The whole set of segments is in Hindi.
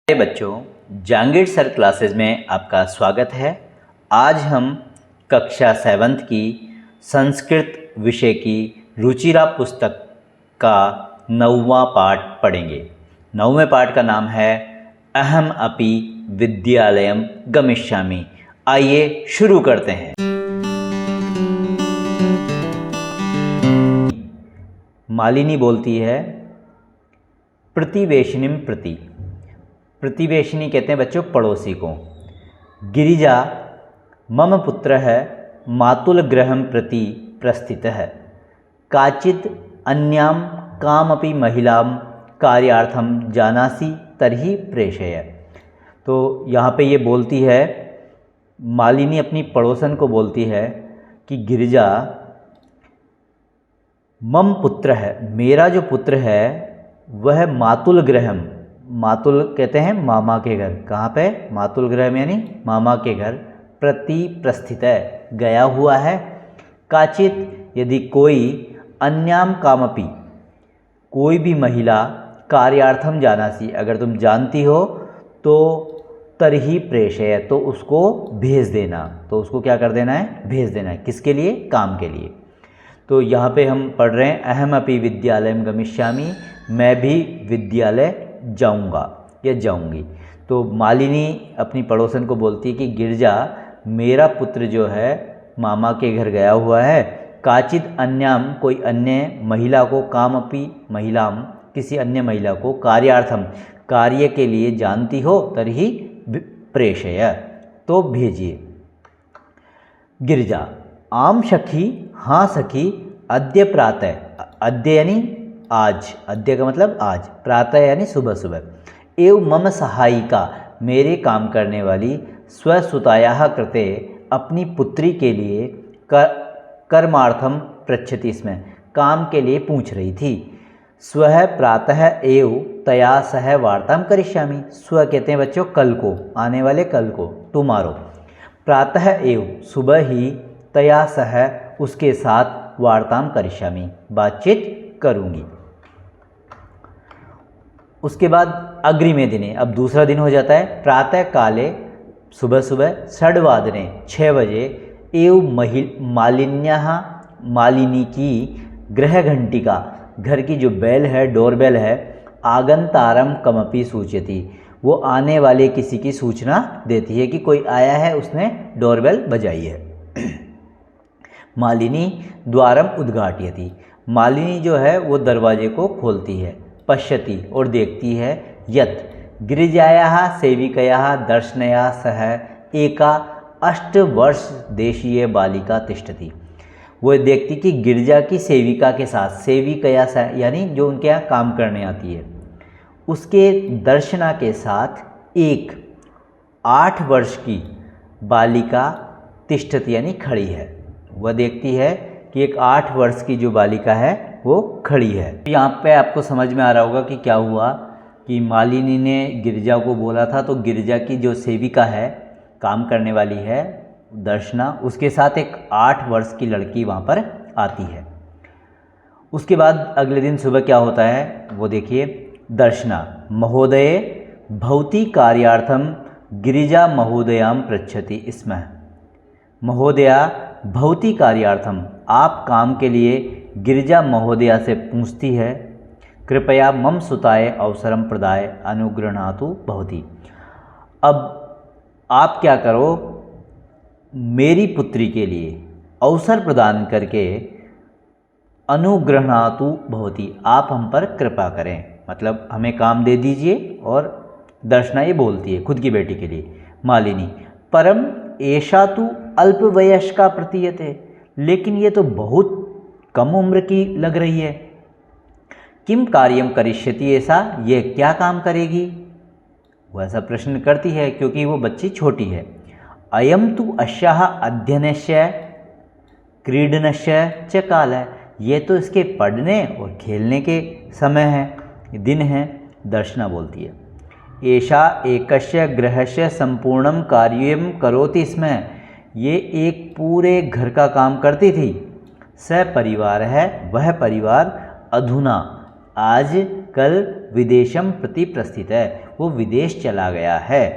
बच्चों, जहांगीर सर क्लासेस में आपका स्वागत है। आज हम कक्षा 7th की संस्कृत विषय की रुचिरा पुस्तक का 9वां पाठ पढ़ेंगे। 9वें पाठ का नाम है अहम अपि विद्यालयम गमिष्यामि। आइए शुरू करते हैं। मालिनी बोलती है प्रतिवेशिनीम प्रति। प्रतिवेशिनी कहते हैं बच्चों पड़ोसी को। गिरिजा मम पुत्र है मातुल गृहं प्रति प्रस्थित है। काचित अन्याम कामपि महिलां कार्यार्थम जानासि तर्हि प्रेषय। तो यहाँ पे ये बोलती है, मालिनी अपनी पड़ोसन को बोलती है कि गिरिजा मम पुत्र है, मेरा जो पुत्र है वह मातुल गृहम, मातुल कहते हैं मामा के घर, कहाँ पे? मातुल गृह यानी मामा के घर, प्रति प्रस्थित है, गया हुआ है। काचित यदि कोई, अन्याम कामपि कोई भी महिला, कार्यार्थम जानासी अगर तुम जानती हो तो तरही प्रेषय तो उसको भेज देना। तो उसको क्या कर देना है? भेज देना है। किसके लिए? काम के लिए। तो यहाँ पे हम पढ़ रहे हैं अहम अपि विद्यालयम गमिष्यामि, मैं भी विद्यालय जाऊंगा या जाऊंगी। तो मालिनी अपनी पड़ोसन को बोलती है कि गिरजा मेरा पुत्र जो है मामा के घर गया हुआ है। काचित अन्याम कोई अन्य महिला को, कामपि महिलाम किसी अन्य महिला को, कार्यार्थम कार्य के लिए जानती हो तर्हि प्रेषय तो भेजिए। गिरजा आम सखी, हाँ सखी, अद्य प्रातः, अद्य यानी आज, अद्य का मतलब आज, प्रातः यानी सुबह सुबह, एव मम सहायिका मेरे काम करने वाली, स्वसुतायाः कृते अपनी पुत्री के लिए, कर्मार्थम पृच्छति, इसमें काम के लिए पूछ रही थी। स्वः प्रातः एव तया सह वार्तां करिष्यामि। स्व कहते हैं बच्चों कल को, आने वाले कल को, टुमारो। प्रातः एव सुबह ही, तया सह उसके साथ, वार्तां करिष्यामि बातचीत करूँगी। उसके बाद अग्रिमे दिने, अब दूसरा दिन हो जाता है। प्रातः काले सुबह सुबह, षड्वादने 6 बजे, एव मालिन्याः मालिनी की गृह घंटिका, घर की जो बेल है, डोरबेल है, आगंतारम कमपि सूचयति, वो आने वाले किसी की सूचना देती है कि कोई आया है, उसने डोरबेल बजाई है। मालिनी द्वारम उद्घाटयति, मालिनी जो है वो दरवाजे को खोलती है। पश्यति और देखती है, यत् गिरिजायाः सेविकयाः दर्शनया सह एका 8 वर्ष देशीय बालिका तिष्ठति। वो देखती कि गिरजा की सेविका के साथ, सेविकया सह यानी जो उनके यहाँ काम करने आती है, उसके दर्शना के साथ एक 8 वर्ष की बालिका तिष्ठति यानी खड़ी है। वह देखती है कि एक 8 वर्ष की जो बालिका है वो खड़ी है। यहाँ पे आपको समझ में आ रहा होगा कि क्या हुआ कि मालिनी ने गिरजा को बोला था, तो गिरजा की जो सेविका है, काम करने वाली है, दर्शना, उसके साथ एक 8 वर्ष की लड़की वहाँ पर आती है। उसके बाद अगले दिन सुबह क्या होता है वो देखिए। दर्शना महोदये भवती कार्यार्थम गिरिजा महोदयां पृच्छति स्म। महोदया भवती कार्यार्थम, आप काम के लिए गिरिजा महोदया से पूछती है। कृपया मम सुताय अवसरम प्रदाय अनुगृह्णातु भवती। अब आप क्या करो, मेरी पुत्री के लिए अवसर प्रदान करके, अनुगृह्णातु भवती, आप हम पर कृपा करें, मतलब हमें काम दे दीजिए। और दर्शना ये बोलती है खुद की बेटी के लिए। मालिनी परम एषा तु अल्पवयस्का प्रतीयते, लेकिन ये तो बहुत कम उम्र की लग रही है। किम कार्यम करिष्यति, ऐसा ये क्या काम करेगी? वो ऐसा प्रश्न करती है क्योंकि वो बच्ची छोटी है। अयम तु अस्याः अध्ययनस्य क्रीडनस्य च काल है, ये तो इसके पढ़ने और खेलने के समय है, दिन है। दर्शना बोलती है एषा एकस्य गृहस्य संपूर्णं कार्यं करोति स्म, ये एक पूरे घर का काम करती थी। स परिवार है, वह परिवार, अधुना आज कल विदेशम प्रति प्रस्थित है, वो विदेश चला गया है।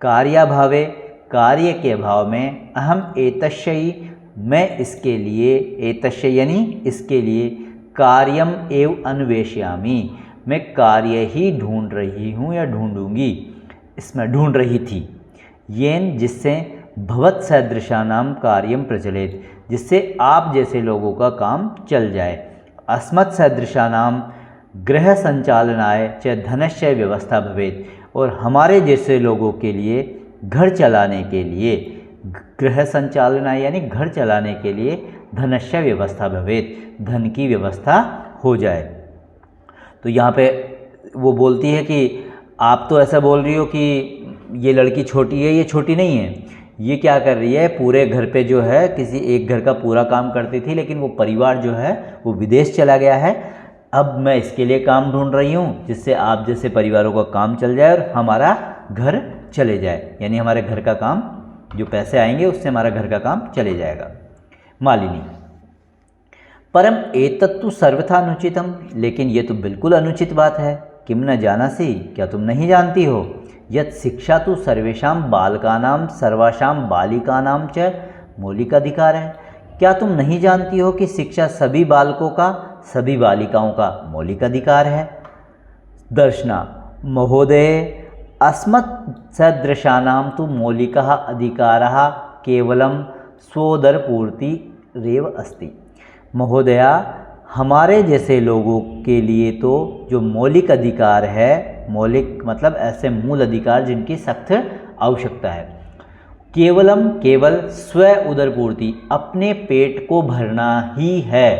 कार्याभावे, कार्य के अभाव में, अहम एतस्यै, मैं इसके लिए, एतस्य यानी इसके लिए, कार्यम एव अन्वेषयामि, मैं कार्य ही ढूंढ रही हूँ या ढूंढूंगी, इसमें ढूंढ रही थी। येन, जिससे, भवत सदृशानाम कार्यम प्रचलित, जिससे आप जैसे लोगों का काम चल जाए। अस्मत् सदृशानाम गृह संचालनाय च धनस्य व्यवस्था भवेत, और हमारे जैसे लोगों के लिए घर चलाने के लिए, गृह संचालनाय यानी घर चलाने के लिए, धनस्य व्यवस्था भवेत, धन की व्यवस्था हो जाए। तो यहाँ पे वो बोलती है कि आप तो ऐसा बोल रही हो कि ये लड़की छोटी है, ये छोटी नहीं है, ये क्या कर रही है, पूरे घर पे जो है किसी एक घर का पूरा काम करती थी, लेकिन वो परिवार जो है वो विदेश चला गया है। अब मैं इसके लिए काम ढूंढ रही हूँ जिससे आप जैसे परिवारों का काम चल जाए और हमारा घर चले जाए, यानी हमारे घर का काम, जो पैसे आएंगे उससे हमारा घर का काम चले जाएगा। मालिनी, परम एतत्तु सर्वथा अनुचितम, लेकिन ये तो बिल्कुल अनुचित बात है। किम न जानासि, क्या तुम नहीं जानती हो, यत् शिक्षा तो सर्वेषां बालकानां सर्वासां बालिकानां च मौलिक अधिकार है, क्या तुम नहीं जानती हो कि शिक्षा सभी बालकों का, सभी बालिकाओं का मौलिक अधिकार है। दर्शना, महोदय, अस्मत् सदृशानां तु मौलिकः अधिकारः केवलं स्वोदरपूर्ति रेव अस्ति। महोदया, हमारे जैसे लोगों के लिए तो जो मौलिक अधिकार है, मौलिक मतलब ऐसे मूल अधिकार जिनकी सख्त आवश्यकता है, केवलम केवल स्व उदरपूर्ति, अपने पेट को भरना ही है।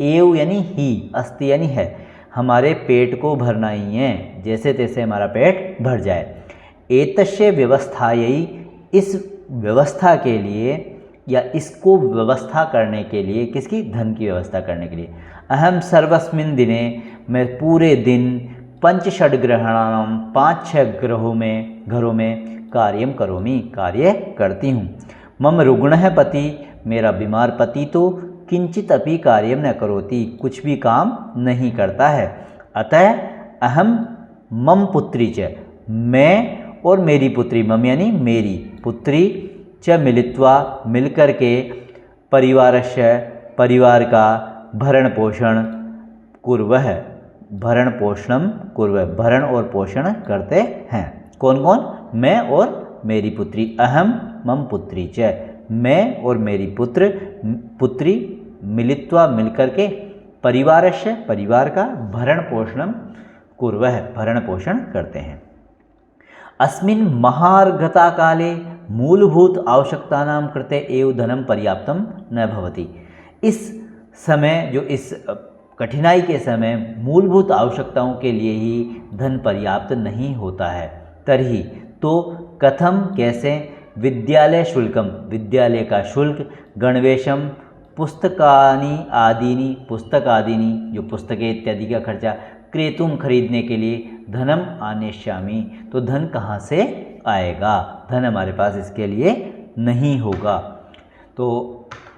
एव यानी ही, अस्ति यानी है, हमारे पेट को भरना ही है, जैसे तैसे हमारा पेट भर जाए। एतस्य व्यवस्थायै, इस व्यवस्था के लिए या इसको व्यवस्था करने के लिए, किसकी, धन की व्यवस्था करने के लिए। अहम सर्वस्मिन् दिने, मैं पूरे दिन, पंचषड्ग्रहाणाम, 5-6 घरों में कार्यम करोमि, कार्य करती हूँ। मम रुग्णः पति, मेरा बीमार पति तो किंचित अपि कार्यम न करोति, कुछ भी काम नहीं करता है। अतः अहम मम पुत्री च, मैं और मेरी पुत्री, मम यानी मेरी पुत्री, च मिलित्वा, मिलकर के, परिवारस्य, परिवार का, भरण पोषण कुर्वः, भरण पोषणम कुर्वः, भरण और पोषण करते हैं। कौन कौन, मैं और मेरी पुत्री। अहम मम पुत्री च, मैं और मेरी पुत्री, मिलित्वा मिलकर के, परिवारस्य, परिवार का, भरण पोषणम कुर्वः, भरण पोषण करते हैं। अस्मिन् महार्घता काले मूलभूत आवश्यकतानां कृते एव धनं पर्याप्तं न भवति, इस समय, जो इस कठिनाई के समय मूलभूत आवश्यकताओं के लिए ही धन पर्याप्त नहीं होता है। तर्हि, तो कथम, कैसे, विद्यालय शुल्कम, विद्यालय का शुल्क, गणवेशम, पुस्तकानि आदीनि, पुस्तक आदीनि, जो पुस्तकें इत्यादि का खर्चा, क्रेतुम, खरीदने के लिए, धनम आनेष्यामि, तो धन कहाँ से आएगा, धन हमारे पास इसके लिए नहीं होगा। तो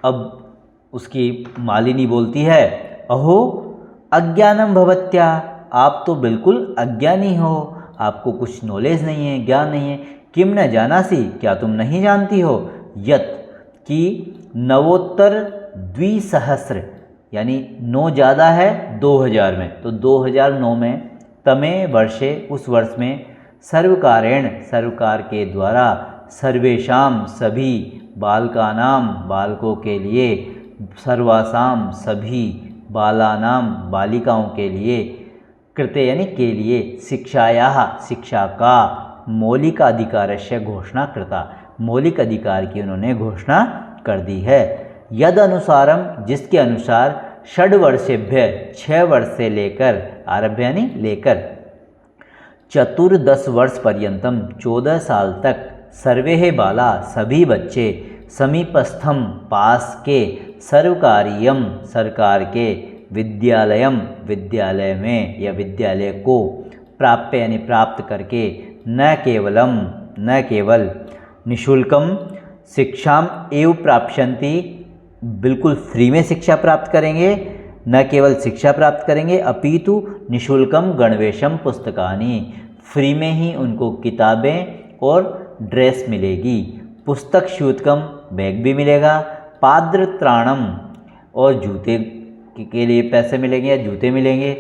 अब उसकी मालिनी बोलती है, अहो अज्ञानम भवत्या, आप तो बिल्कुल अज्ञानी हो, आपको कुछ नॉलेज नहीं है, ज्ञान नहीं है। किम न जानासी, क्या तुम नहीं जानती हो, यत कि नवोत्तर 2000, यानी 9 ज़्यादा है 2000 में, तो 2009 में, तमे वर्षे, उस वर्ष में, सर्वकारेण, सर्वकार के द्वारा, सर्वेषाम, सभी, बालकानाम, बालकों के लिए, सर्वासाम, सभी, बालानाम, बालिकाओं के लिए, कृते यानी के लिए, शिक्षायाः, शिक्षा का, मौलिक अधिकारस्य घोषणा कृता, मौलिक अधिकार की उन्होंने घोषणा कर दी है। यद अनुसारम, जिसके अनुसार, 6 वर्षेभ्य, 6 वर्ष से लेकर, आरभ्य यानी लेकर, 14 वर्ष पर्यंतम, 14 साल तक, सर्वे बाला, सभी बच्चे, समीपस्थम, पास के, सर्वकारीयम, सरकार के, विद्यालयम, विद्यालय में या विद्यालय को, प्राप्य यानी प्राप्त करके, न केवलम, न केवल, निशुल्कम, शिक्षाम एव प्राप्यन्ति, बिल्कुल फ्री में शिक्षा प्राप्त करेंगे, न केवल शिक्षा प्राप्त करेंगे, अपितु निशुल्कम गणवेशम पुस्तकानि, फ्री में ही उनको किताबें और ड्रेस मिलेगी। पुस्तक शूतकम, बैग भी मिलेगा। पाद्र त्राणम, और जूते के लिए पैसे मिलेंगे या जूते मिलेंगे।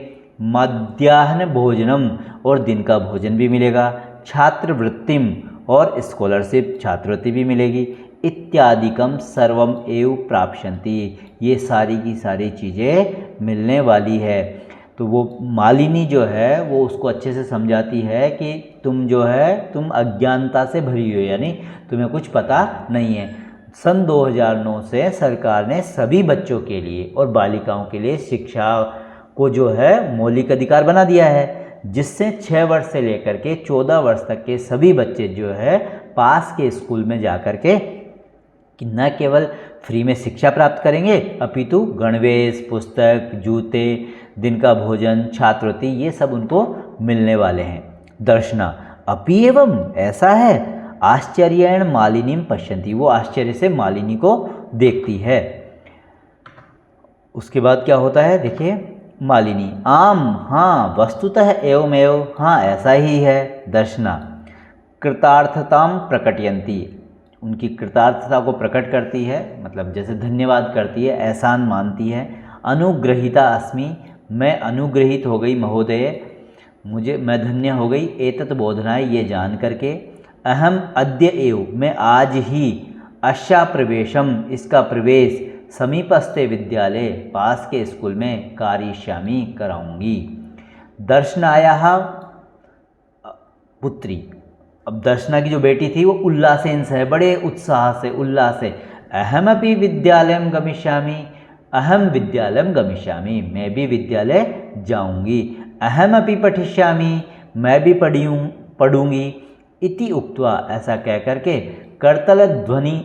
मध्याह्न भोजनम, और दिन का भोजन भी मिलेगा। छात्रवृत्तिम, और स्कॉलरशिप छात्रवृत्ति भी मिलेगी। इत्यादिकम सर्वम एव प्राप्स्यन्ति, ये सारी की सारी चीज़ें मिलने वाली है। तो वो मालिनी जो है वो उसको अच्छे से समझाती है कि तुम जो है तुम अज्ञानता से भरी हो, यानी तुम्हें कुछ पता नहीं है। सन 2009 से सरकार ने सभी बच्चों के लिए और बालिकाओं के लिए शिक्षा को जो है मौलिक अधिकार बना दिया है, जिससे 6 वर्ष से लेकर के 14 वर्ष तक के सभी बच्चे जो है पास के स्कूल में जा कर के कि न केवल फ्री में शिक्षा प्राप्त करेंगे, अपितु गणवेश, पुस्तक, जूते, दिन का भोजन, छात्रवृत्ति, ये सब उनको मिलने वाले हैं। दर्शना अपि एवं, ऐसा है। आश्चर्येण मालिनीम पश्यन्ति, वो आश्चर्य से मालिनी को देखती है। उसके बाद क्या होता है देखिए, मालिनी आम, हाँ वस्तुतः एवं एवं, हाँ ऐसा ही है। दर्शना कृतार्थताम प्रकटयन्ति, उनकी कृतार्थता को प्रकट करती है, मतलब जैसे धन्यवाद करती है, एहसान मानती है। अनुग्रहिता अस्मि, मैं अनुग्रहित हो गई महोदय, मैं धन्य हो गई। एतत् बोधनाय, ये जान करके। अहम अद्य एव, मैं आज ही। अशा प्रवेशम, इसका प्रवेश। समीपस्थे विद्यालय, पास के स्कूल में। करिष्यामि, कराऊंगी। दर्शनायाः पुत्री, अब दर्शना की जो बेटी थी वो उल्लासेन से, बड़े उत्साह से, उल्लास से। अहमपि विद्यालयं गमिष्यामि, अहम विद्यालयं गमिष्यामि, मैं भी विद्यालय जाऊंगी। अहमपि पठिष्यामि, मैं भी पढ़ूंगी। इति उक्त्वा, ऐसा कह करके। करतल ध्वनि,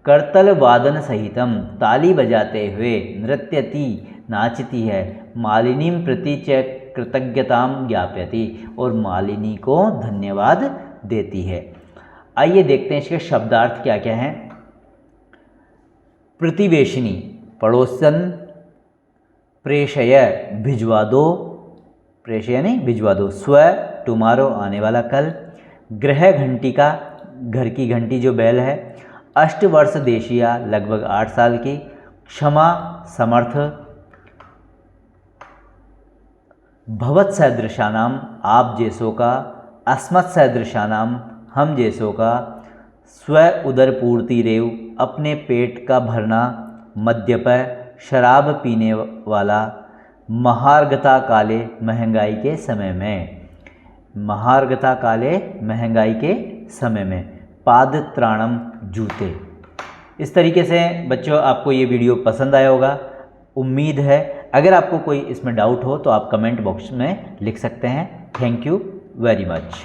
करतल वादन सहितम, ताली बजाते हुए। नृत्यति, नाचती है। मालिनीं प्रति च कृतज्ञतां ज्ञापयति, और मालिनी को धन्यवाद देती है। आइए देखते हैं इसके शब्दार्थ क्या क्या हैं। प्रतिवेशिनी, पड़ोसन। प्रेषय, भिजवा दो, प्रेषय नहीं भिजवा दो। स्व, टुमारो, आने वाला कल। गृह घंटिका, घर की घंटी जो बैल है। अष्टवर्ष देशिया, लगभग 8 साल की। क्षमा, समर्थ। भवत सदृशानाम, आप जैसों का। अस्मत् सदृशानाम, हम जैसों का। स्व उदर पूर्ति रेव, अपने पेट का भरना। मद्यप, शराब पीने वाला। महार्घता काले, महंगाई के समय में। महार्घता काले, महंगाई के समय में। पादत्राणम, जूते। इस तरीके से बच्चों आपको ये वीडियो पसंद आया होगा, उम्मीद है। अगर आपको कोई इसमें डाउट हो तो आप कमेंट बॉक्स में लिख सकते हैं। Thank you very much.